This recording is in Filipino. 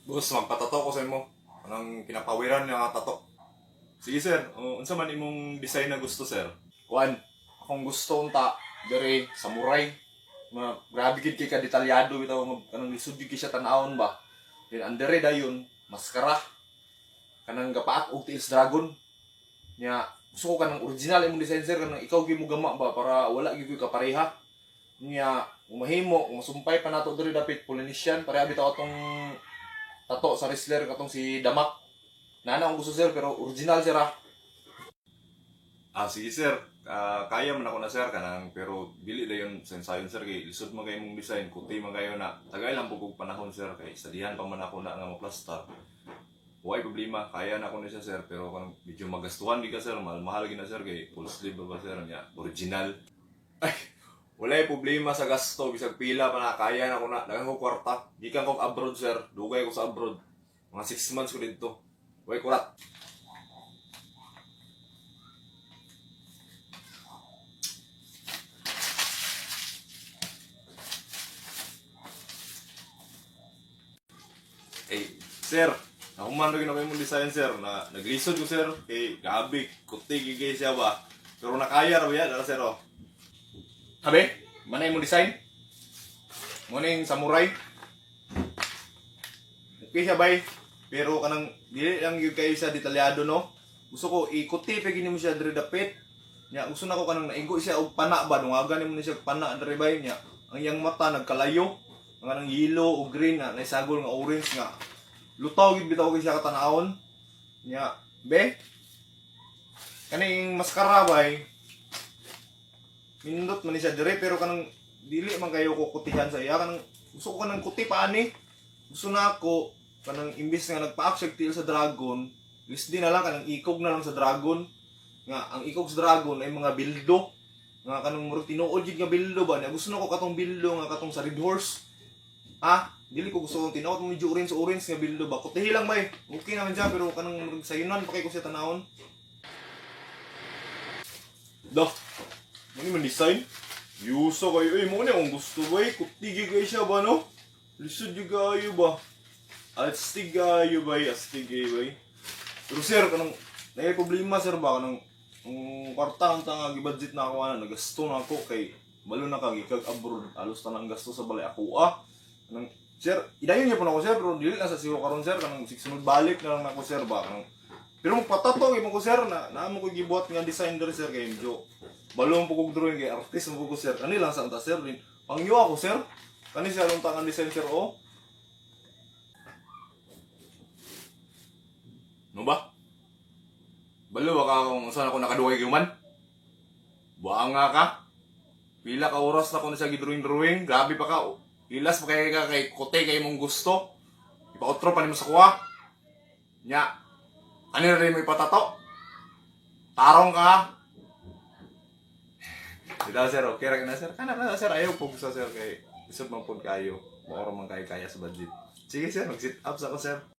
Boss, magpatato ko sa imo. Anong kinapawiran nga tato? Sige sir, unsa man imong design na gusto sir? Kuan, akong gusto unta dere samurai. Grabe gid kay ka detalyado bitaw kanang lisod gid siya tan-awon ba. Then andere dayon maskara kanang gapaak og tiils dragon. Nya gusto ko kanang original imong design sir kanang ikaw gyud mo gama ba para wala gyud ka pareha. Nya umahimo kung masumpay pa nato diri dapit Polynesian pareha bitaw atong tato sa wrestler katong si Damak. Nana akong gusto sir pero original sir ah. Sige sir. Kaya man ako na sir kanang pero dili dayon sensayon sir kay lisod man kay mong design kuti man kayo na tagay lang pug panahon sir kay sadihan pa man ako na nga mo-plaster. Why problema kaya na ako na siya sir pero kanang medyo magastuhan di ka sir mahal gid na sir kay full sleeve ba sir nya original. Ay, walay problema sa gasto bisag pila pa na kaya na ako na daghang ko kwarta. Gikan ko abroad sir, dugay ko sa abroad. Mga 6 months ko dito. Way kurat. Sir, nakuman rin ako yung design sir na naglisod ko sir kay gabi, kuti gigay siya ba. Pero nakaya raw yan, dala sir oh. Sabi, mana yung design? Muna yung samurai. Okay siya bay, pero kanang dili lang yung kayo siya detalyado no. Gusto ko ikuti pa gini mo siya diri dapit. Nya gusto na ko kanang naigo siya og pana ba dungagan mo ni siya pana diri bay nya. Ang iyang mata nagkalayo, nga nang yellow o green na naisagol nga orange nga. Lutaw gid bitaw kay siya katanawon. Nya, be. Kaning maskara bay. Mindot man ni siya dire pero kanang dili man kayo ko kutihan sa iya kanang gusto ko kanang kuti pa ani. Gusto na ako kanang imbis nga nagpa-action til sa dragon, lisdi na lang kanang ikog na lang sa dragon. Nga ang ikog sa dragon ay mga bildo. Nga kanang murag tinuod gid nga bildo ba. Nya gusto na ko katong bildo nga katong sa Red Horse. Dili ko gusto kong tinuod mo medyo orange nga bildo ba. Kutihi lang bay. Okay naman siya pero kanang murag sayunan pa kay ko siya tanawon. Dah. Mani man design? Yuso kayo. Mo na akong gusto bay. Kutigi kayo siya ba no? Lisod yung kayo ba? Astig kayo ba? Astig kayo ba? Pero sir, kanang may problema sir ba? Kanang kwarta ang tanga gibudget na ako na nagasto na ako kay balo na kag ikag abroad. Alos na ang gasto sa balay ako Kanang sir, idayon niya po na ako sir pero dili na sa siyo karon sir. Kanang sunod balik na lang ako sir ba? Kanang pero magpatato gyud ko sir na mo ko gibuhat nga design diri sir kay medyo balong po kong drawing kay artist mo ko sir. Kani lang sa anta sir din. Pangyo ako sir. Kani siya lang tangan design sir oh. No ba? Balo ka kung saan ako nakadugay gyuman? Buanga ka? Pila ka oras na ko na siya gidrawing. Grabe pa ka. Ilas pa kay kote kay mong gusto. Ipa-outro pa nimo sa kuha. Nya. Ano rin mo ipatato? Tarong ka. Dito sir, okay ra na sir. Kana sir ayaw po sa sir kay isod man pud kayo. Maoro man kaya sa budget. Sige sir, mag-sit up sa ko sir.